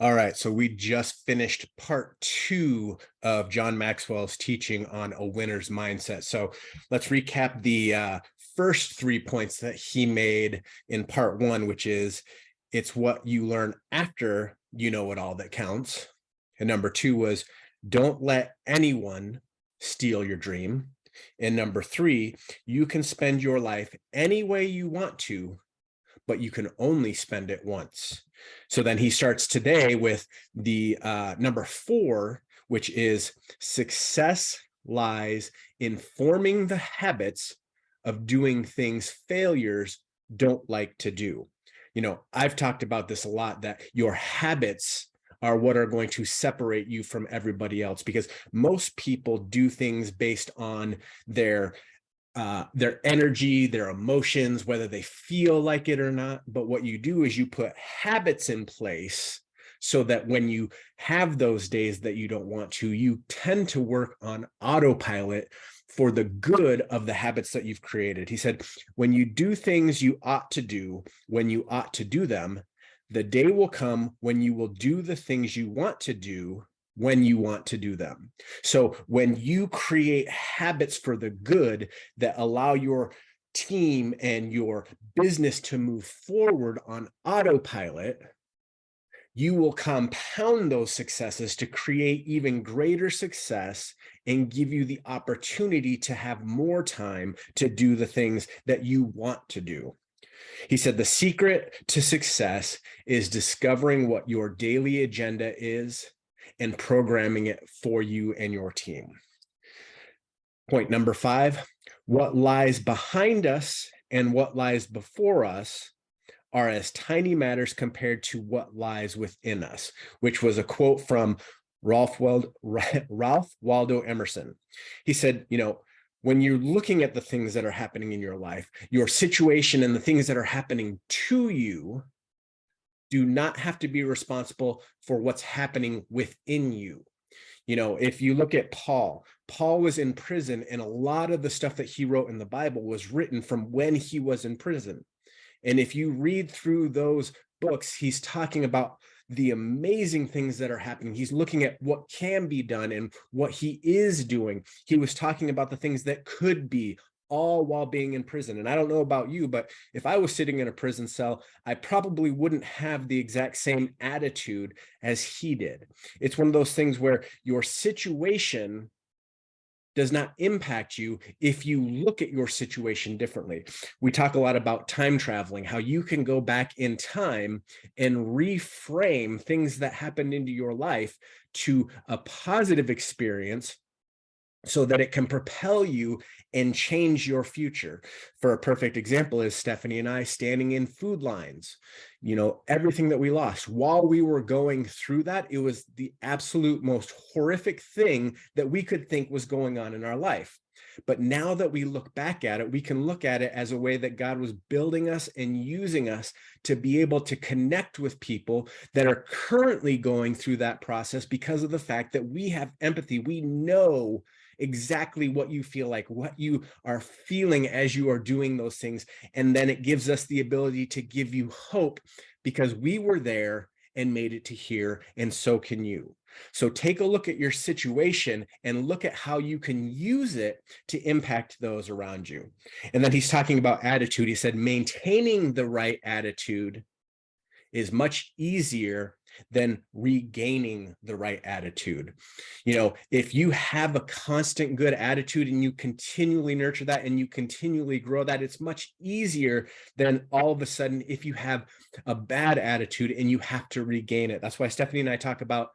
All right, so we just finished part 2 of John Maxwell's teaching on a winner's mindset. So let's recap the first 3 points that he made in part 1, which is it's what you learn after you know it all that counts. And number 2 was don't let anyone steal your dream. And number 3, you can spend your life any way you want to, but you can only spend it once. So then he starts today with the number 4, which is success lies in forming the habits of doing things failures don't like to do. You know, I've talked about this a lot, that your habits are what are going to separate you from everybody else, because most people do things based on their energy, their emotions, whether they feel like it or not. But what you do is you put habits in place so that when you have those days that you don't want to, you tend to work on autopilot for the good of the habits that you've created. He said, when you do things you ought to do, when you ought to do them, the day will come when you will do the things you want to do when you want to do them. So when you create habits for the good that allow your team and your business to move forward on autopilot, you will compound those successes to create even greater success and give you the opportunity to have more time to do the things that you want to do. He said, the secret to success is discovering what your daily agenda is and programming it for you and your team. Point number 5, what lies behind us and what lies before us are as tiny matters compared to what lies within us, which was a quote from Ralph Waldo Emerson. He said, you know, when you're looking at the things that are happening in your life, your situation and the things that are happening to you do not have to be responsible for what's happening within you. You know, if you look at Paul was in prison, and a lot of the stuff that he wrote in the Bible was written from when he was in prison. And if you read through those books, he's talking about the amazing things that are happening. He's looking at what can be done and what he is doing. He was talking about the things that could be, all while being in prison. And I don't know about you, but if I was sitting in a prison cell, I probably wouldn't have the exact same attitude as he did. It's one of those things where your situation does not impact you if you look at your situation differently. We talk a lot about time traveling, how you can go back in time and reframe things that happened into your life to a positive experience so that it can propel you and change your future. For a perfect example is Stephanie and I standing in food lines. You know, everything that we lost while we were going through that, it was the absolute most horrific thing that we could think was going on in our life. But now that we look back at it, we can look at it as a way that God was building us and using us to be able to connect with people that are currently going through that process because of the fact that we have empathy. We know exactly what you feel like, what you are feeling as you are doing those things. And then it gives us the ability to give you hope because we were there and made it to here, and so can you. So take a look at your situation and look at how you can use it to impact those around you. And then he's talking about attitude. He said, maintaining the right attitude is much easier than regaining the right attitude. You know, if you have a constant good attitude and you continually nurture that and you continually grow that, it's much easier than all of a sudden if you have a bad attitude and you have to regain it. That's why Stephanie and I talk about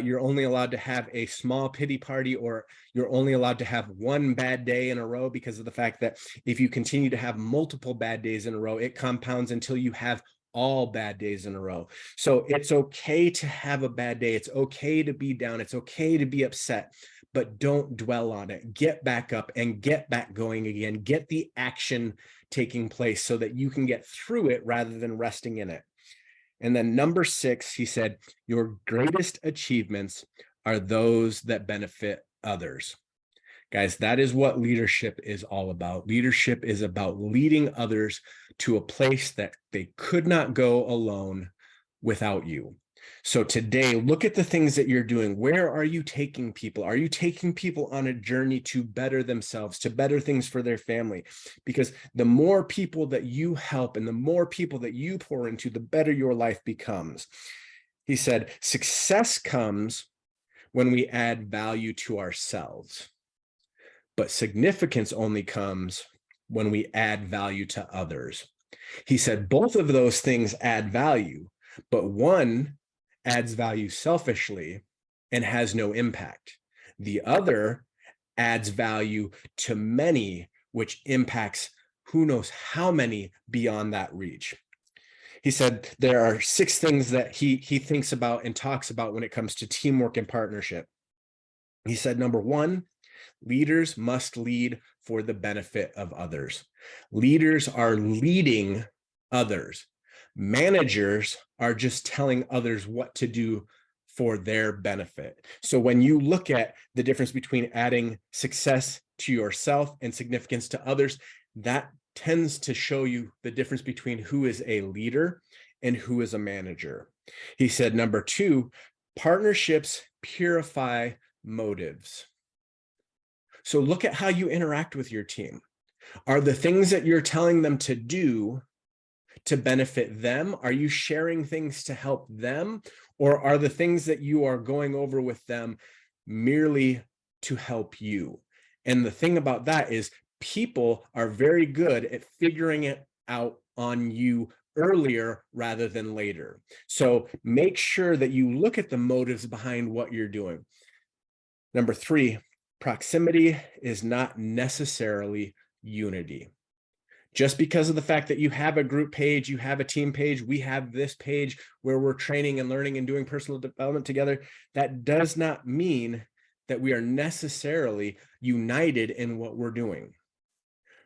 you're only allowed to have a small pity party, or you're only allowed to have one bad day in a row, because of the fact that if you continue to have multiple bad days in a row, it compounds until you have all bad days in a row. So it's okay to have a bad day. It's okay to be down. It's okay to be upset, but don't dwell on it. Get back up and get back going again. Get the action taking place so that you can get through it rather than resting in it. And then number 6, he said, your greatest achievements are those that benefit others. Guys, that is what leadership is all about. Leadership is about leading others to a place that they could not go alone without you. So today, look at the things that you're doing. Where are you taking people? Are you taking people on a journey to better themselves, to better things for their family? Because the more people that you help and the more people that you pour into, the better your life becomes. He said, success comes when we add value to ourselves, but significance only comes when we add value to others. He said both of those things add value, but one adds value selfishly and has no impact. The other adds value to many, which impacts who knows how many beyond that reach. He said there are 6 things that he thinks about and talks about when it comes to teamwork and partnership. He said, number 1, leaders must lead for the benefit of others. Leaders are leading others. Managers are just telling others what to do for their benefit. So when you look at the difference between adding success to yourself and significance to others, that tends to show you the difference between who is a leader and who is a manager. He said, number 2, partnerships purify motives. So look at how you interact with your team. Are the things that you're telling them to do to benefit them? Are you sharing things to help them? Or are the things that you are going over with them merely to help you? And the thing about that is people are very good at figuring it out on you earlier rather than later. So make sure that you look at the motives behind what you're doing. Number 3, proximity is not necessarily unity. Just because of the fact that you have a group page, you have a team page, we have this page where we're training and learning and doing personal development together, that does not mean that we are necessarily united in what we're doing.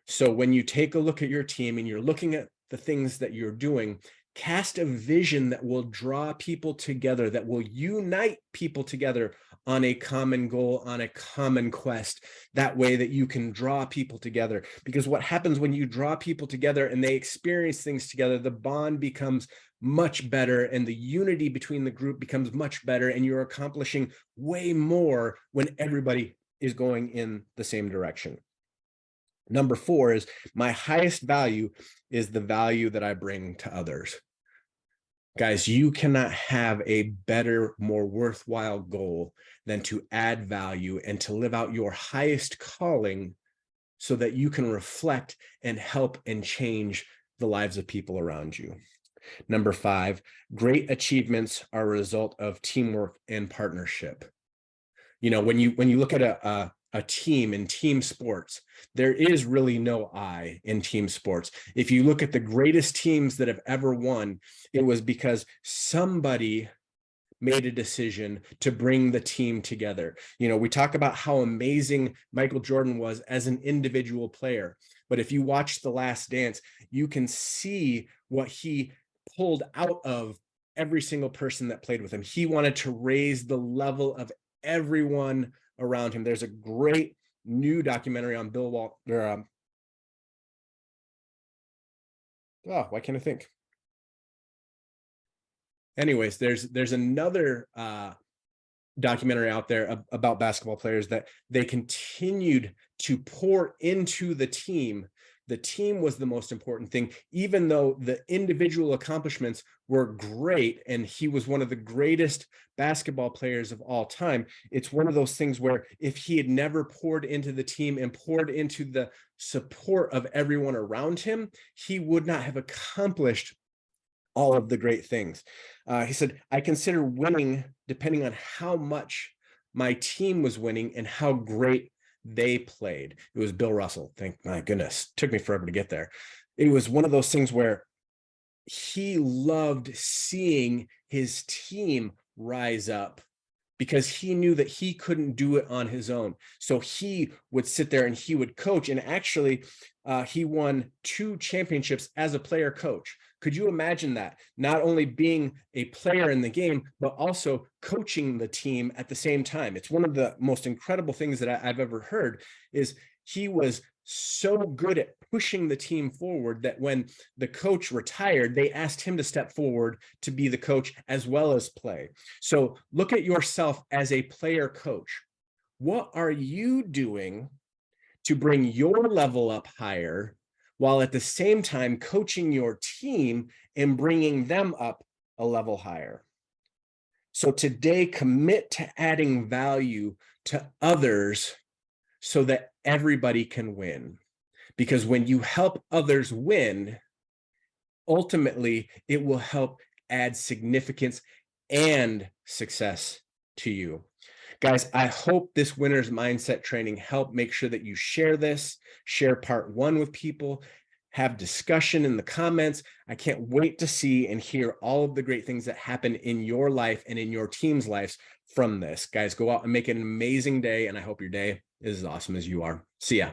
So when you take a look at your team and you're looking at the things that you're doing, cast a vision that will draw people together, that will unite people together on a common goal, on a common quest. That way that you can draw people together. Because what happens when you draw people together and they experience things together, the bond becomes much better and the unity between the group becomes much better, and you're accomplishing way more when everybody is going in the same direction. Number 4 is my highest value is the value that I bring to others. Guys, you cannot have a better, more worthwhile goal than to add value and to live out your highest calling so that you can reflect and help and change the lives of people around you. Number 5, great achievements are a result of teamwork and partnership. You know, when you look at a team in team sports, there is really no I in team sports. If you look at the greatest teams that have ever won, it was because somebody made a decision to bring the team together. You know, we talk about how amazing Michael Jordan was as an individual player, but if you watch The Last Dance, you can see what he pulled out of every single person that played with him. He wanted to raise the level of everyone around him. There's a great new documentary on Bill Walton. Why can't I think? Anyways, there's another documentary out there about basketball players that they continued to pour into the team. The team was the most important thing, even though the individual accomplishments were great and he was one of the greatest basketball players of all time. It's one of those things where if he had never poured into the team and poured into the support of everyone around him, he would not have accomplished all of the great things. He said, I consider winning depending on how much my team was winning and how great they played. It was Bill Russell. Thank my goodness. Took me forever to get there. It was one of those things where he loved seeing his team rise up because he knew that he couldn't do it on his own. So he would sit there and he would coach. And actually, he won 2 championships as a player coach. Could you imagine that? Not only being a player in the game, but also coaching the team at the same time. It's one of the most incredible things that I've ever heard is he was so good at pushing the team forward that when the coach retired, they asked him to step forward to be the coach as well as play. So look at yourself as a player coach. What are you doing to bring your level up higher while at the same time coaching your team and bringing them up a level higher? So today, commit to adding value to others so that everybody can win. Because when you help others win, ultimately, it will help add significance and success to you. Guys, I hope this winner's mindset training helped. Make sure that you share this, share part 1 with people, have discussion in the comments. I can't wait to see and hear all of the great things that happen in your life and in your team's lives from this. Guys, go out and make an amazing day, and I hope your day is as awesome as you are. See ya.